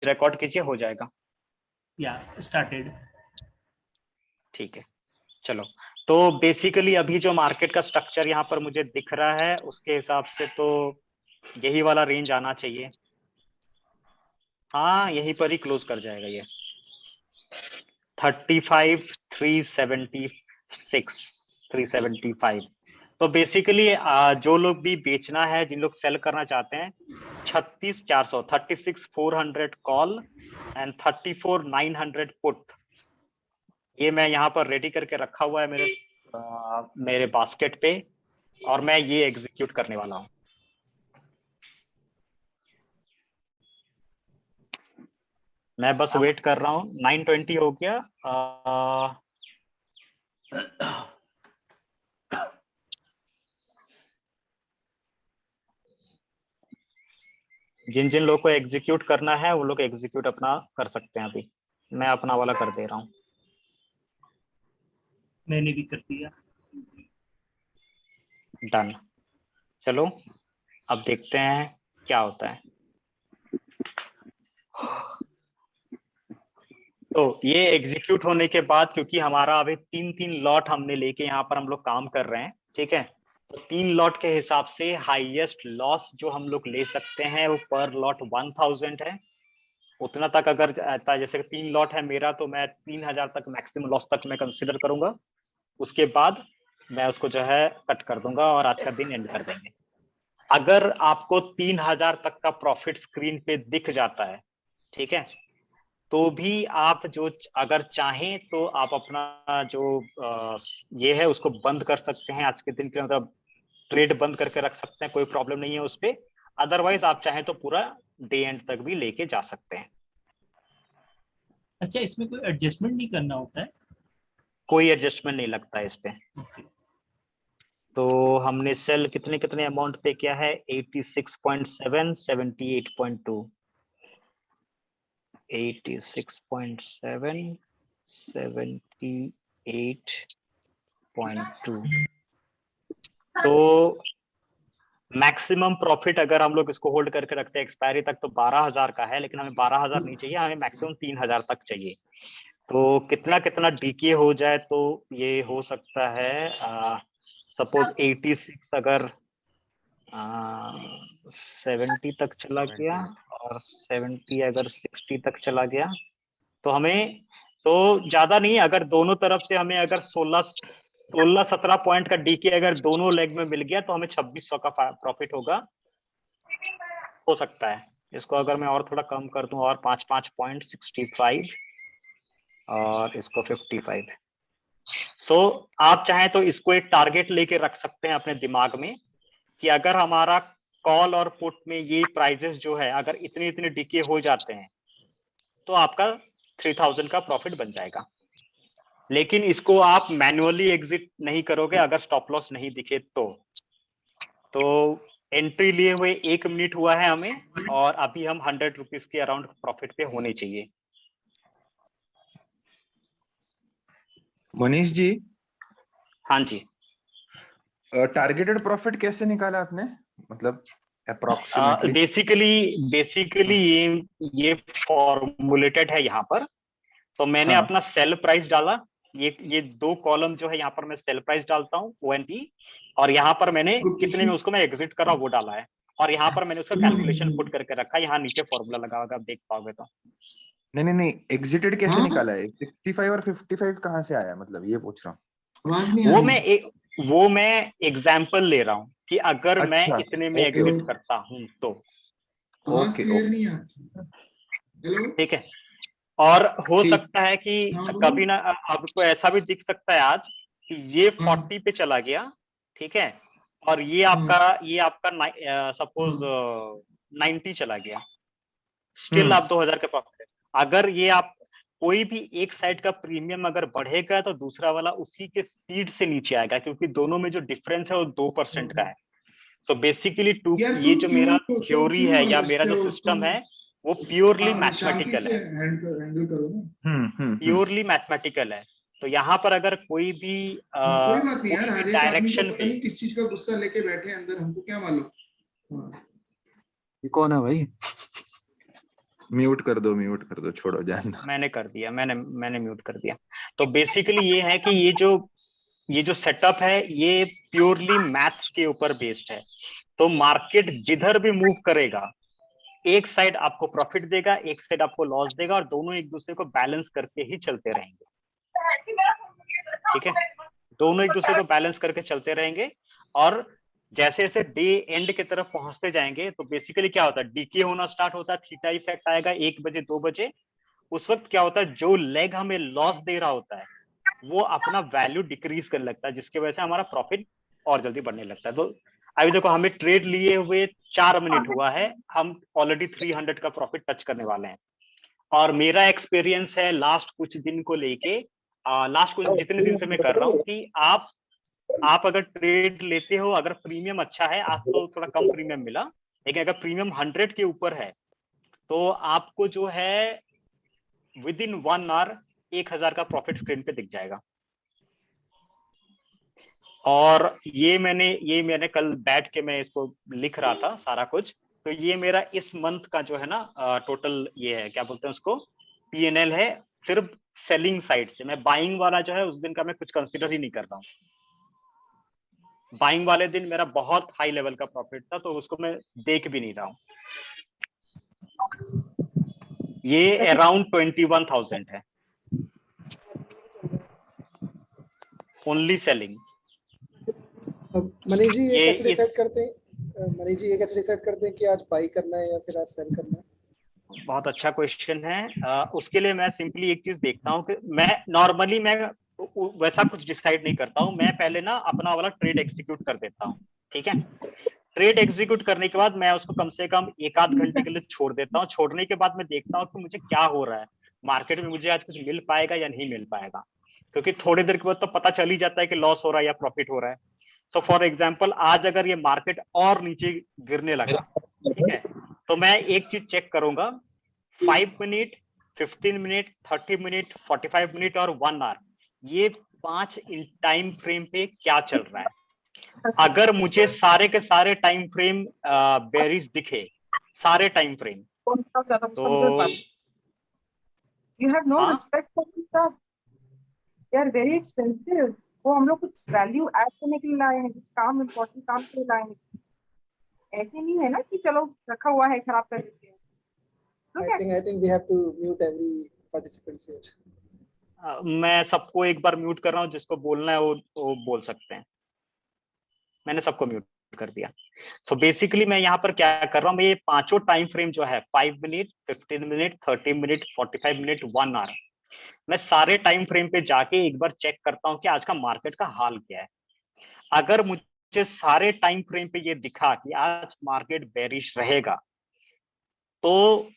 Record कीजिए, हो जाएगा। या स्टार्टेड। ठीक है, चलो। तो बेसिकली अभी जो मार्केट का स्ट्रक्चर यहाँ पर मुझे दिख रहा है उसके हिसाब से तो यही वाला रेंज आना चाहिए। हाँ, यहीं पर ही क्लोज कर जाएगा ये 35,376, 375। तो बेसिकली जो लोग भी बेचना है, जिन लोग सेल करना चाहते हैं, 36,400, 36,400 कॉल एंड 34,900 पुट, ये मैं यहाँ पर रेडी करके रखा हुआ है मेरे बास्केट पे, और मैं ये एग्जीक्यूट करने वाला हूँ। मैं बस वेट कर रहा हूँ। 920 हो गया। जिन जिन लोग को एग्जीक्यूट करना है वो लोग एग्जीक्यूट अपना कर सकते हैं। अभी मैं अपना वाला कर दे रहा हूँ। मैंने भी कर दिया। डन। चलो अब देखते हैं क्या होता है। तो ये एग्जीक्यूट होने के बाद, क्योंकि हमारा अभी 3-3 लॉट हमने लेके यहाँ पर हम लोग काम कर रहे हैं, ठीक है, तो 3 लॉट के हिसाब से हाईएस्ट लॉस जो हम लोग ले सकते हैं वो पर लॉट 1000 है। उतना तक अगर आता है, जैसे 3 लॉट है मेरा, तो मैं 3000 तक मैक्सिमम लॉस तक मैं कंसिडर करूंगा। उसके बाद मैं उसको जो है कट कर दूंगा और आज का दिन एंड कर देंगे। अगर आपको 3000 तक का प्रॉफिट स्क्रीन पे दिख जाता है, ठीक है, तो भी आप जो अगर चाहें तो आप अपना जो ये है उसको बंद कर सकते हैं आज के दिन के, मतलब ट्रेड बंद करके रख सकते हैं, कोई प्रॉब्लम नहीं है उस पर। अदरवाइज आप चाहें तो पूरा डे एंड तक भी लेके जा सकते हैं। अच्छा, इसमें कोई एडजस्टमेंट नहीं करना होता है? कोई एडजस्टमेंट नहीं लगता है इस पे। ओके। तो हमने सेल कितने कितने अमाउंट पे किया है? 86.7, 78.2, 86.7, 78.2। तो मैक्सिमम प्रॉफिट अगर हम लोग इसको होल्ड करके रखते हैं एक्सपायरी तक तो 12,000 का है, लेकिन हमें 12,000 नहीं चाहिए, हमें मैक्सिमम 3,000 तक चाहिए। तो कितना कितना डीके हो जाए तो ये हो सकता है, सपोज 86 अगर 70 तक चला गया, और 70 अगर 60 तक चला गया, तो हमें, तो ज्यादा नहीं, अगर दोनों तरफ से हमें अगर 16-17 पॉइंट का डीके अगर दोनों लेग में मिल गया तो हमें 2600 का प्रॉफिट होगा, हो सकता है। इसको अगर मैं और थोड़ा कम कर दूं, और 5-5 पॉइंट, 65, और इसको 55। सो आप चाहें तो इसको एक टारगेट लेके रख सकते हैं अपने दिमाग में कि अगर हमारा कॉल और पुट में ये प्राइजेस जो है अगर इतने इतने डीके हो जाते हैं तो आपका 3000 का प्रॉफिट बन जाएगा। लेकिन इसको आप मैन्युअली एग्जिट नहीं करोगे अगर स्टॉप लॉस नहीं दिखे तो एंट्री लिए हुए 1 मिनट हुआ है हमें, और अभी हम 100 रुपीज के अराउंड प्रॉफिट पे होने चाहिए। मनीष जी, हाँ जी। टारगेटेड प्रॉफिट कैसे निकाला आपने, मतलब अप्रोक्सीमेटली? बेसिकली ये फॉर्मुलेटेड है यहाँ पर। तो मैंने हाँ। अपना सेल प्राइस डाला, ये 2 कॉलम जो है यहाँ पर मैं सेल प्राइस डालता हूँ ONP, और यहाँ पर मैंने कितने में उसको मैं एग्जिट करा वो डाला है, और यहाँ पर मैंने उसका कैलकुलेशन पुट करके रखा है। यहाँ नीचे फॉर्मूला लगा होगा, आप देख पाओगे तो। नहीं नहीं नहीं, एग्जिटेड कैसे निकाला है? 65 और 55 कहाँ से आया, मतलब ये पूछ रहा हूँ। आवाज नहीं आ रही। वो मैं एग्जाम्पल ले रहा हूँ कि अगर मैं अच्छा, इतने में ओके एग्जिट करता हूँ तो। आवाज ओके क्लियर ओके। नहीं आ रही। हेलो। ठीक है, और हो ठीक। सकता है कि हाँ बोलो। कभी ना आपको ऐसा भी दिख सकता है आज कि ये हाँ 40 पे चला गया, ठीक है, और ये हाँ आपका सपोज हाँ 90 चला गया, स्टिल आप 2000 के प्रॉफिट है। अगर ये आप कोई भी एक साइड का प्रीमियम अगर बढ़ेगा तो दूसरा वाला उसी के स्पीड से नीचे आएगा, क्योंकि दोनों में जो डिफरेंस है वो 2% का हाँ। है। तो बेसिकली यार ये जो मेरा तुम थ्योरी क्यों है या मेरा अलझते जो हो सिस्टम तुम? है वो प्योरली शांति मैथमेटिकल से है। हैंडल करो ना। प्योरली मैथमेटिकल है। तो यहाँ पर अगर कोई भी कोई बात नहीं यार, हर एक आदमी को डायरेक्शन पता पे, नहीं किस चीज का गुस्सा लेके बैठे हैं अंदर, हमको क्या मालूम। हाँ। ये कौन है भाई? म्यूट कर दो, छोड़ो जान दो। मैंने कर दिया, मैंने म्यूट कर दिया। तो बेसिकली ये है कि ये जो सेटअप है ये प्योरली मैथ्स के ऊपर बेस्ड है। तो मार्केट जिधर भी मूव करेगा, एक साइड आपको प्रॉफिट देगा, एक साइड आपको लॉस देगा, और दोनों एक दूसरे को बैलेंस करके ही चलते रहेंगे। ठीक है, दोनों एक दूसरे को बैलेंस करके चलते रहेंगे। और जैसे जैसे डे एंड की तरफ पहुंचते जाएंगे तो बेसिकली क्या होता है, डीके होना स्टार्ट होता है, थीटा इफेक्ट आएगा 1 बजे 2 बजे। उस वक्त क्या होता है, जो लेग हमें लॉस दे रहा होता है वो अपना वैल्यू डिक्रीज करने लगता है, जिसकी वजह से हमारा प्रॉफिट और जल्दी बढ़ने लगता है। तो अभी देखो, हमें ट्रेड लिए हुए 4 मिनट हुआ है, हम ऑलरेडी 300 का प्रॉफिट टच करने वाले हैं। और मेरा एक्सपीरियंस है लास्ट कुछ दिन को लेके, लास्ट कुछ जितने दिन से मैं कर रहा हूँ, कि आप अगर ट्रेड लेते हो, अगर प्रीमियम अच्छा है, आज तो थोड़ा कम प्रीमियम मिला, लेकिन अगर प्रीमियम 100 के ऊपर है तो आपको जो है विद इन 1 आवर 1000 का प्रॉफिट स्क्रीन पे दिख जाएगा। और ये मैंने कल बैठ के मैं इसको लिख रहा था सारा कुछ। तो ये मेरा इस मंथ का जो है ना टोटल, ये है क्या बोलते हैं उसको, पीएनएल है, सिर्फ सेलिंग साइड से। मैं बाइंग वाला जो है उस दिन का मैं कुछ कंसिडर ही नहीं कर रहा हूँ। बाइंग वाले दिन मेरा बहुत हाई लेवल का प्रॉफिट था, तो उसको मैं देख भी नहीं रहा हूँ। ये अराउंड 21,000 है, ओनली सेलिंग। मनीष जी ये कैसे ये डिसाइड करते हैं, मनीष जी ये कैसे डिसाइड करते हैं कि आज बाई करना है या फिर आज सेल करना है? बहुत अच्छा क्वेश्चन है। उसके लिए मैं सिंपली एक चीज देखता हूँ कि मैं नॉर्मली वैसा कुछ डिसाइड नहीं करता हूँ। मैं पहले ना अपना वाला ट्रेड एग्जीक्यूट कर देता हूँ। ठीक है, ट्रेड एग्जीक्यूट करने के बाद मैं उसको कम से कम 1 आध घंटे के लिए छोड़ देता हूँ। छोड़ने के बाद मैं देखता हूँ कि मुझे क्या हो रहा है मार्केट में, मुझे आज कुछ मिल पाएगा या नहीं मिल पाएगा, क्योंकि थोड़ी देर के बाद तो पता चल ही जाता है कि लॉस हो रहा है या प्रॉफिट हो रहा है। तो फॉर एग्जाम्पल आज अगर ये मार्केट और नीचे गिरने लगा, ठीक है, तो मैं एक चीज चेक करूंगा, 5 मिनट, 15 मिनट, 30 मिनट, 45 मिनट और 1 आवर, ये 5 टाइम फ्रेम पे क्या चल रहा है। अगर मुझे सारे के सारे टाइम फ्रेम बेरिश दिखे, सारे टाइम फ्रेम, तो You have no हाँ, respect for this stuff. They are very expensive. वो हम लोग कुछ वैल्यू ऐड करने के लिए लाए हैं, कुछ काम इम्पोर्टेंट काम के लिए लाए हैं। ऐसे नहीं है ना कि चलो रखा हुआ है खराब कर देते हैं। I think we have to mute every participant here. मैं सबको एक बार म्यूट कर रहा हूँ, जिसको बोलना है वो बोल सकते हैं। मैंने सबको म्यूट कर दिया। सो बेसिकली मैं यहाँ पर क्या कर रहा हूँ, ये पांचों टाइम फ्रेम जो है 5 minute, 15 minute, 30 minute, 45 minute, 1 hour, मैं सारे टाइम फ्रेम पे जाके एक बार चेक करता हूँ कि आज का मार्केट का हाल क्या है। अगर मुझे सारे टाइम फ्रेम पे ये दिखा कि आज मार्केट बेरिश रहेगा, तो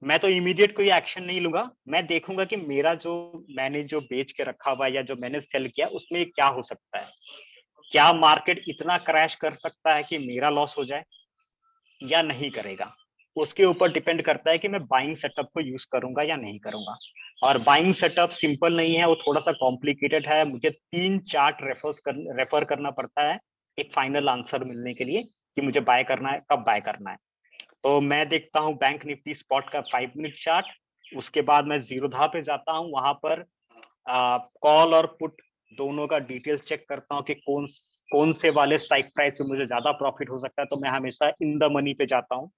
मैं तो इमीडिएट कोई एक्शन नहीं लूंगा। मैं देखूंगा कि मैंने जो बेच के रखा हुआ है या जो मैंने सेल किया उसमें क्या हो सकता है। क्या मार्केट इतना क्रैश कर सकता है कि मेरा लॉस हो जाए या नहीं करेगा, उसके ऊपर डिपेंड करता है कि मैं बाइंग सेटअप को यूज करूंगा या नहीं करूंगा। और बाइंग सेटअप सिंपल नहीं है, वो थोड़ा सा कॉम्प्लिकेटेड है। मुझे 3 चार्ट रेफर करना पड़ता है एक फाइनल आंसर मिलने के लिए कि मुझे बाय करना है, कब बाय करना है। तो मैं देखता हूँ बैंक निफ्टी स्पॉट का 5 मिनट चार्ट, उसके बाद मैं जीरोधा पे जाता हूँ, वहां पर कॉल और पुट दोनों का डिटेल्स चेक करता हूँ कि कौन से वाले स्ट्राइक प्राइस पे मुझे ज्यादा प्रॉफिट हो सकता है। तो मैं हमेशा इन द मनी पे जाता हूँ,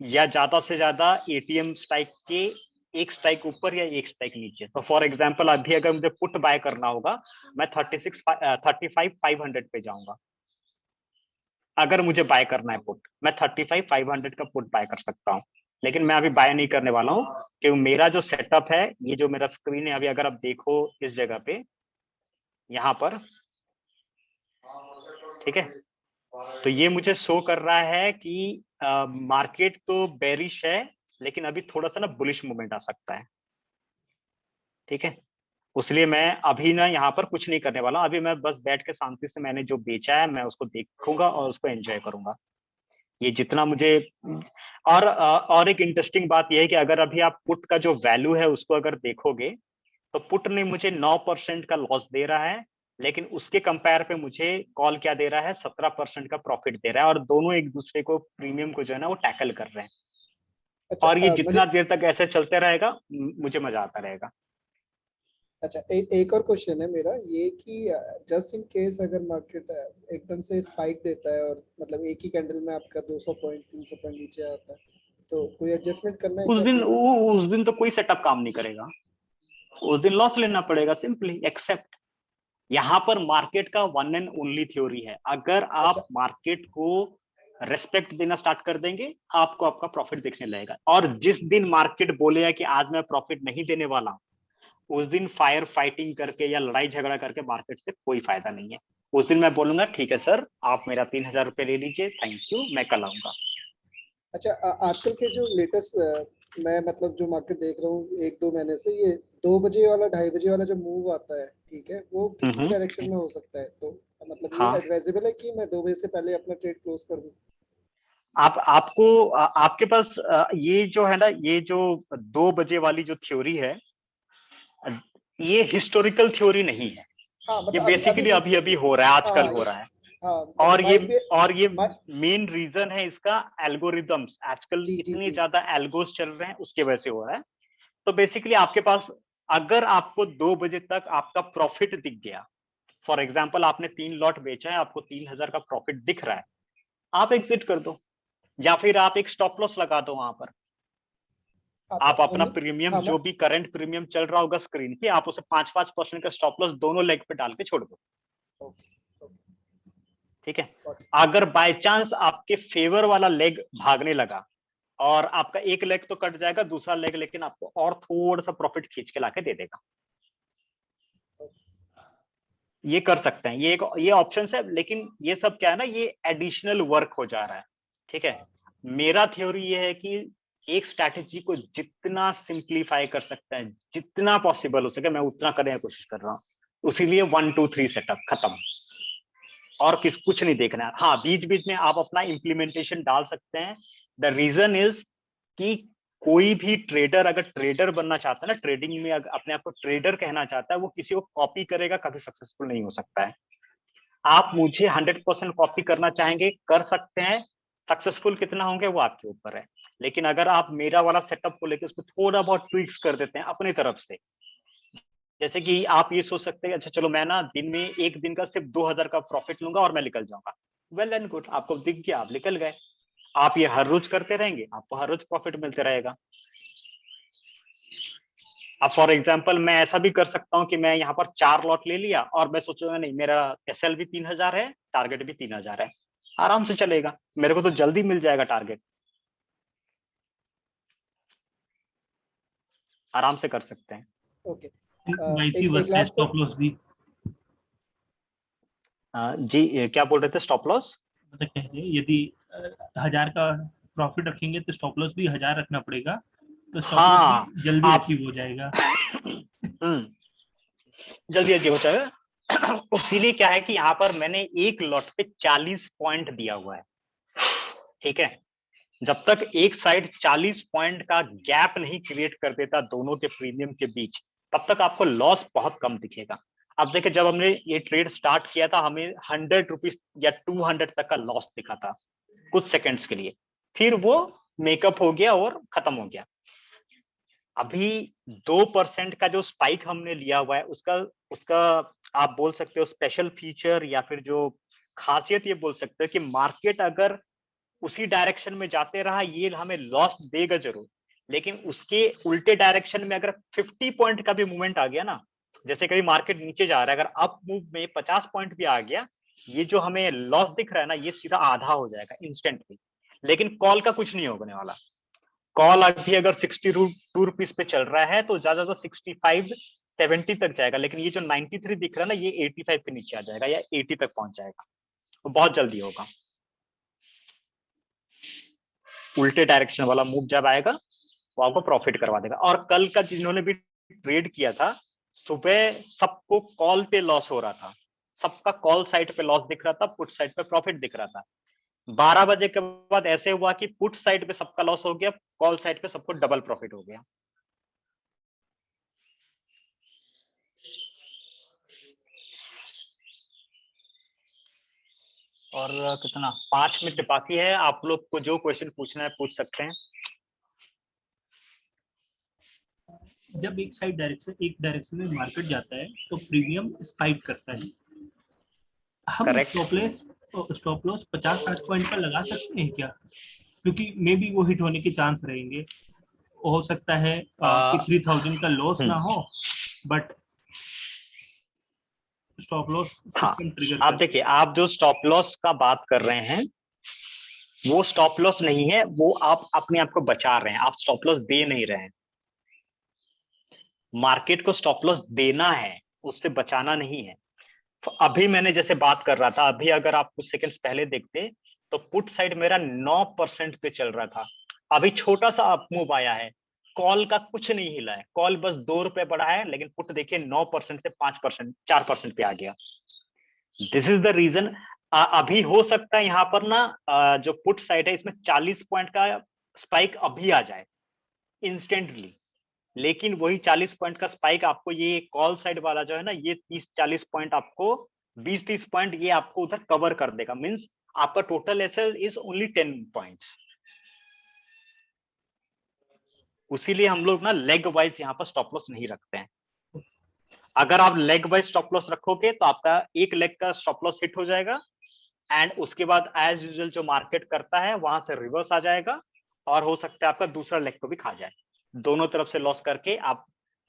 या ज्यादा से ज्यादा एटीएम स्ट्राइक के एक स्ट्राइक ऊपर या एक स्ट्राइक नीचे। तो फॉर एग्जांपल अभी अगर मुझे पुट बाय करना होगा, मैं 35,500 पे जाऊंगा। अगर मुझे बाय करना है पुट, मैं 35,500 का पुट बाय कर सकता हूँ। लेकिन मैं अभी बाय नहीं करने वाला हूँ, क्योंकि मेरा जो सेटअप है, ये जो मेरा स्क्रीन है, अभी अगर आप देखो इस जगह पे, यहाँ पर, ठीक है, तो ये मुझे शो कर रहा है कि मार्केट तो बेरिश है, लेकिन अभी थोड़ा सा ना बुलिश मूवमेंट आ सकता है। ठीक है, उसलिए मैं अभी ना यहाँ पर कुछ नहीं करने वाला। अभी मैं बस बैठ के शांति से मैंने जो बेचा है मैं उसको देखूंगा और उसको एंजॉय करूंगा। ये जितना मुझे और एक इंटरेस्टिंग बात यह है कि अगर अभी आप पुट का जो वैल्यू है उसको अगर देखोगे, तो पुट ने मुझे 9% का लॉस दे रहा है, लेकिन उसके कंपेयर पे मुझे कॉल क्या दे रहा है, 17% का प्रॉफिट दे रहा है। और दोनों एक दूसरे को प्रीमियम को जो है ना वो टैकल कर रहे हैं। अच्छा और ये मैंने जितना देर तक ऐसे चलते रहेगा मुझे मजा आता रहेगा। अच्छा एक और क्वेश्चन है मेरा ये कि जस्ट इन केस अगर मार्केट एकदम से स्पाइक देता है और मतलब एक ही कैंडल में आपका 200 पॉइंट 300 पॉइंट नीचे आता है तो कोई एडजस्टमेंट करना है उस क्या दिन ट्रेड? उस दिन तो कोई सेटअप काम नहीं करेगा, उस दिन लॉस लेना पड़ेगा सिंपली एक्सेप्ट। यहाँ पर मार्केट का वन एंड ओनली थ्योरी है, अगर अच्छा आप मार्केट को रेस्पेक्ट देना स्टार्ट कर देंगे आपको आपका प्रॉफिट दिखने लगेगा। और जिस दिन मार्केट बोलेगा कि आज मैं प्रॉफिट नहीं देने वाला, उस दिन फायर फाइटिंग करके या लड़ाई झगड़ा करके मार्केट से कोई फायदा नहीं है। उस दिन मैं बोलूंगा ठीक है सर, आप मेरा 3,000 रुपये ले लीजिए, थैंक यू, मैं कल आऊंगा। अच्छा आजकल के जो लेटेस्ट मैं मतलब जो मार्केट देख रहा हूँ 1-2 महीने से ये 2 बजे वाला 2:30 बजे वाला जो मूव आता है ठीक है वो किसी भी डायरेक्शन में हो सकता है तो मतलब ये हाँ, एडवाइजेबल है कि मैं 2 बजे से पहले अपना ट्रेड क्लोज कर दूं? आपके पास ये जो है ना, ये जो 2 बजे वाली जो थ्योरी है, ये हिस्टोरिकल थ्योरी नहीं है, हाँ ये मतलब अभी बेसिकली अभी अभी हो रहा है, आजकल हाँ हो रहा है। हाँ मतलब और ये माइक मेन रीजन है इसका एल्गोरिदम्स, आजकल जी जी इतने जी ज्यादा एल्गोस चल रहे हैं उसके वजह से हो रहा है। तो बेसिकली आपके पास, अगर आपको 2 बजे तक आपका प्रॉफिट दिख गया, फॉर एग्जाम्पल आपने 3 लॉट बेचा है, आपको 3,000 का प्रॉफिट दिख रहा है, आप एग्जिट कर दो, या फिर आप एक स्टॉप लॉस लगा दो वहां पर। हाँ तो आप अपना उन प्रीमियम, हाँ मैं जो भी करंट प्रीमियम चल रहा होगा स्क्रीन पे, आप उसे 5-5% का स्टॉप लॉस दोनों लेग पे डाल के छोड़ दो। ओके ओके ठीक है, गॉट अगर बाय चांस आपके फेवर वाला लेग भागने लगा और आपका एक लेग तो कट जाएगा, दूसरा लेग लेकिन आपको और थोड़ा सा प्रॉफिट खींच के लाके दे देगा। ये कर सकते हैं, ये ऑप्शन है, लेकिन ये सब क्या है ना, ये एडिशनल वर्क हो जा रहा है। ठीक है, मेरा थ्योरी ये है कि एक स्ट्रैटेजी को जितना सिंप्लीफाई कर सकते हैं, जितना पॉसिबल हो सके मैं उतना करने की कोशिश कर रहा हूँ। उसीलिए 1 2 3 सेटअप खत्म, और कुछ नहीं देखना है। हाँ, बीच बीच में आप अपना इम्प्लीमेंटेशन डाल सकते हैं। द रीजन इज कि कोई भी ट्रेडर अगर ट्रेडर बनना चाहता है ना, ट्रेडिंग में अपने आप को ट्रेडर कहना चाहता है, वो किसी को कॉपी करेगा कभी सक्सेसफुल नहीं हो सकता है। आप मुझे 100% कॉपी करना चाहेंगे, कर सकते हैं, सक्सेसफुल कितना होंगे वो आपके ऊपर है। लेकिन अगर आप मेरा वाला सेटअप को लेकर उसको थोड़ा बहुत ट्विक्स कर देते हैं अपनी तरफ से, जैसे कि आप ये सोच सकते हैं अच्छा चलो मैं ना दिन में एक दिन का सिर्फ 2,000 का प्रॉफिट लूंगा और मैं निकल जाऊंगा, वेल एंड गुड, आपको दिख गया, आप निकल गए। आप ये हर रोज करते रहेंगे, आपको हर रोज प्रॉफिट मिलते रहेगा। अब फॉर एग्जाम्पल मैं ऐसा भी कर सकता हूं कि मैं यहाँ पर 4 लॉट ले लिया और मैं सोचूंगा नहीं, मेरा एसएल भी 3,000 है, टारगेट भी 3,000 है, आराम से चलेगा, मेरे को तो जल्दी मिल जाएगा टारगेट, आराम से कर सकते हैं। ओके वाइसी एक वर्सा लास्ट स्टॉप लॉस भी जी क्या बोल रहे थे, स्टॉप लॉस? मतलब कह रहे हैं, यदि 1,000 का प्रॉफिट रखेंगे तो स्टॉप लॉस भी 1,000 रखना पड़ेगा, तो स्टॉप लॉस हाँ, भी जल्दी आप अचीव हो जाएगा। जल्दी अचीव हो जाएगा। इसीलिए क्या है कि यहाँ पर मैंने एक लॉट पे 40 पॉइंट दिया हुआ है। ठीक है, जब तक एक साइड 40 पॉइंट का गैप नहीं क्रिएट कर देता दोनों के प्रीमियम के बीच, तब तक आपको लॉस बहुत कम दिखेगा। अब देखिए, जब हमने ये ट्रेड स्टार्ट किया था हमें 100 रुपीज या 200 तक का लॉस दिखा था कुछ सेकंड्स के लिए, फिर वो मेकअप हो गया और खत्म हो गया। अभी 2% का जो स्पाइक हमने लिया हुआ है, उसका उसका आप बोल सकते हो स्पेशल फीचर, या फिर जो खासियत ये बोल सकते हो कि मार्केट अगर उसी डायरेक्शन में जाते रहा, ये हमें लॉस देगा जरूर, लेकिन उसके उल्टे डायरेक्शन में अगर 50 पॉइंट का भी मूवमेंट आ गया ना, जैसे कभी मार्केट नीचे जा रहा है, अगर अप मूव में 50 पॉइंट भी आ गया, ये जो हमें लॉस दिख रहा है ना, ये सीधा आधा हो जाएगा इंस्टेंटली। लेकिन कॉल का कुछ नहीं होने वाला। कॉल अभी अगर 62 रुपीज पे चल रहा है तो ज्यादा तो 65-70 तक जाएगा, लेकिन ये जो 93 दिख रहा है ना, ये 85 के नीचे आ जाएगा या 80 तक पहुंच जाएगा, वो बहुत जल्दी होगा। उल्टे डायरेक्शन वाला मूव जब आएगा वो आपको प्रॉफिट करवा देगा। और कल का जिन्होंने भी ट्रेड किया था, सुबह सबको कॉल पे लॉस हो रहा था, सबका कॉल साइड पे लॉस दिख रहा था, पुट साइड पे प्रॉफिट दिख रहा था। 12 बजे के बाद ऐसे हुआ कि पुट साइड पे सबका लॉस हो गया, कॉल साइड पे सबको डबल प्रॉफिट हो गया। और कितना, 5 मिनट बाकी है, आप लोग को जो क्वेश्चन पूछना है पूछ सकते हैं। जब एक डायरेक्शन में मार्केट जाता है तो प्रीमियम स्पाइक करता है। हम Correct. स्टॉप लॉस 50-60 पॉइंट का लगा सकते हैं क्या? क्योंकि मे बी वो हिट होने के चांस रहेंगे। हो सकता है कि 3000 का लॉस ना हो, बट स्टॉप लॉस हाँ, सिस्टम ट्रिगर आप कर। देखिए, आप जो स्टॉप लॉस का बात कर रहे हैं वो स्टॉप लॉस नहीं है, वो आप अपने आप को बचा रहे हैं, आप स्टॉप लॉस दे नहीं रहे हैं। मार्केट को स्टॉप लॉस देना है, उससे बचाना नहीं है। तो अभी मैंने जैसे बात कर रहा था, अभी अगर आप कुछ सेकंड्स पहले देखते तो पुट साइड मेरा 9% पे चल रहा था, अभी छोटा सा अप मूव आया है, कॉल का कुछ नहीं हिला है, कॉल बस 2 रुपए बढ़ा है, लेकिन पुट देखिए 9% से 5%, 4% पे आ गया। This is the reason. अभी हो सकता है यहाँ पर ना जो पुट साइड है इसमें 40 पॉइंट का स्पाइक अभी आ जाए इंस्टेंटली, लेकिन वही 40 पॉइंट का स्पाइक आपको ये कॉल साइड वाला जो है ना, ये 30-40 पॉइंट आपको 20-30 पॉइंट ये आपको उधर कवर कर देगा। मींस आपका total SL is only 10 points. उसीलिए हम लोग ना लेग वाइज यहाँ पर स्टॉप लॉस नहीं रखते हैं। अगर आप लेग वाइज स्टॉप लॉस रखोगे तो आपका एक लेग का स्टॉप लॉस हिट हो जाएगा, एंड उसके बाद एज यूजुअल जो मार्केट करता है वहां से रिवर्स आ जाएगा, और हो सकता है आपका दूसरा लेग को भी खा जाए। दोनों तरफ से लॉस करके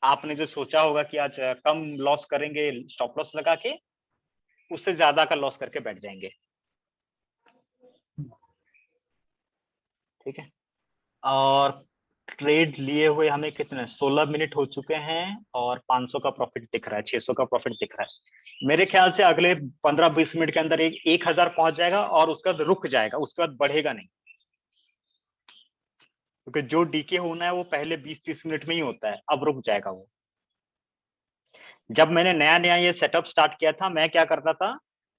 आपने जो सोचा होगा कि आज कम लॉस करेंगे स्टॉप लॉस लगा के, उससे ज्यादा का लॉस करके बैठ जाएंगे। ठीक है, और ट्रेड लिए हुए हमें कितने 16 मिनट हो चुके हैं और 500 का प्रॉफिट दिख रहा है, 600 का प्रॉफिट दिख रहा है। मेरे ख्याल से अगले 15-20 मिनट के अंदर 1000 पहुंच जाएगा और उसके बाद रुक जाएगा, उसके बाद बढ़ेगा नहीं, क्योंकि जो डीके होना है वो पहले 20-30 मिनट में ही होता है, अब रुक जाएगा वो। जब मैंने नया नया ये सेटअप स्टार्ट किया था, मैं क्या करता था,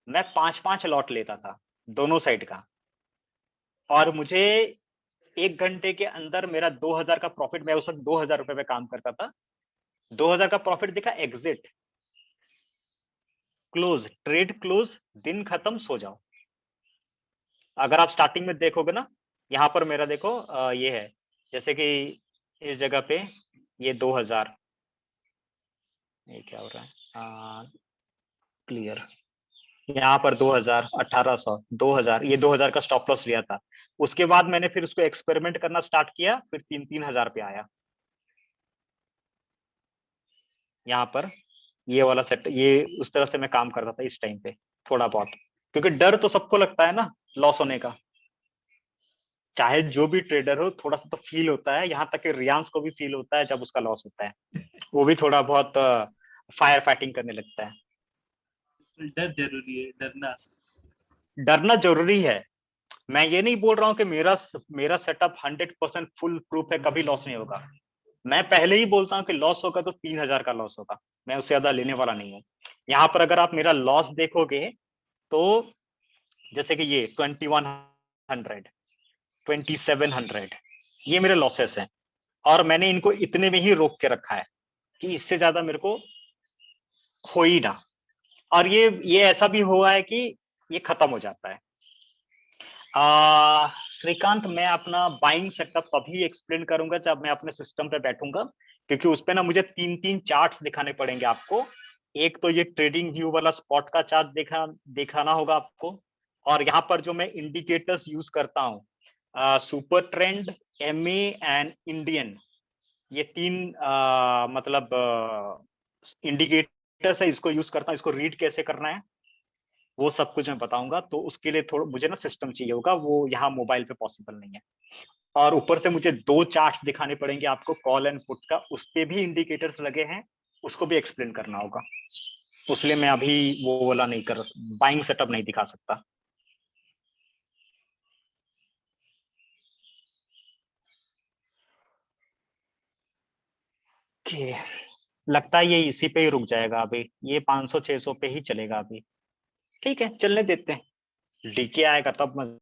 मैं 5-5 लॉट लेता था दोनों साइड का, और मुझे 1 घंटे के अंदर मेरा 2000 का प्रॉफिट, मैं उस वक्त 2000 रुपए पे काम करता था, 2000 का प्रॉफिट दिखा, एग्जिट, क्लोज, ट्रेड क्लोज, दिन खत्म, सो जाओ। अगर आप स्टार्टिंग में देखोगे ना, यहाँ पर मेरा देखो ये है, जैसे कि इस जगह पे ये 2000, ये क्या हो रहा है, क्लियर, यहाँ पर 2000, 1800, 2000, ये 2000 का स्टॉप लॉस लिया था। उसके बाद मैंने फिर उसको एक्सपेरिमेंट करना स्टार्ट किया, फिर 3-3 हजार पे आया। यहाँ पर ये वाला सेट, ये उस तरह से मैं काम करता था इस टाइम पे थोड़ा बहुत, क्योंकि डर तो सबको लगता है ना लॉस होने का, चाहे जो भी ट्रेडर हो, थोड़ा सा तो फील होता है। यहाँ तक कि रियांश को भी फील होता है जब उसका लॉस होता है, वो भी थोड़ा बहुत फायर फाइटिंग करने लगता है। डर जरूरी है, डरना जरूरी है। मैं ये नहीं बोल रहा हूँ कि मेरा सेटअप 100% फुल प्रूफ है, कभी लॉस नहीं होगा। मैं पहले ही बोलता हूँ कि लॉस होगा तो 3000 का लॉस होगा, मैं उससे ज्यादा लेने वाला नहीं हूँ। यहाँ पर अगर आप मेरा लॉस देखोगे तो जैसे कि ये 2100, 2700, ये मेरे लॉसेस हैं, और मैंने इनको इतने में ही रोक के रखा है कि इससे ज्यादा मेरे को हो ही ना। और ये ऐसा भी हुआ है कि ये खत्म हो जाता है। श्रीकांत, मैं अपना बाइंग सेटअप तभी एक्सप्लेन करूंगा जब मैं अपने सिस्टम पे बैठूंगा, क्योंकि उस पे ना मुझे 3-3 चार्ट्स दिखाने पड़ेंगे आपको। एक तो ये ट्रेडिंग व्यू वाला स्पॉट का चार्ट दिखाना होगा आपको, और यहाँ पर जो मैं इंडिकेटर्स यूज करता हूँ, super trend, MA and Indian, ये 3 मतलब इंडिकेटर्स है, इसको यूज करता हूँ। इसको रीड कैसे करना है वो सब कुछ मैं बताऊंगा, तो उसके लिए थोड़ा मुझे ना सिस्टम चाहिए होगा, वो यहाँ मोबाइल पे पॉसिबल नहीं है। और ऊपर से मुझे 2 चार्ट्स दिखाने पड़ेंगे आपको, कॉल एंड पुट का, उस पे भी इंडिकेटर्स लगे हैं, उसको भी एक्सप्लेन करना होगा। उसलिए मैं अभी वो वाला नहीं कर, बाइंग सेटअप नहीं दिखा सकता। लगता है ये इसी पे ही रुक जाएगा अभी, ये 500-600 पे ही चलेगा अभी। ठीक है, चलने देते हैं, डीके आएगा तब मजा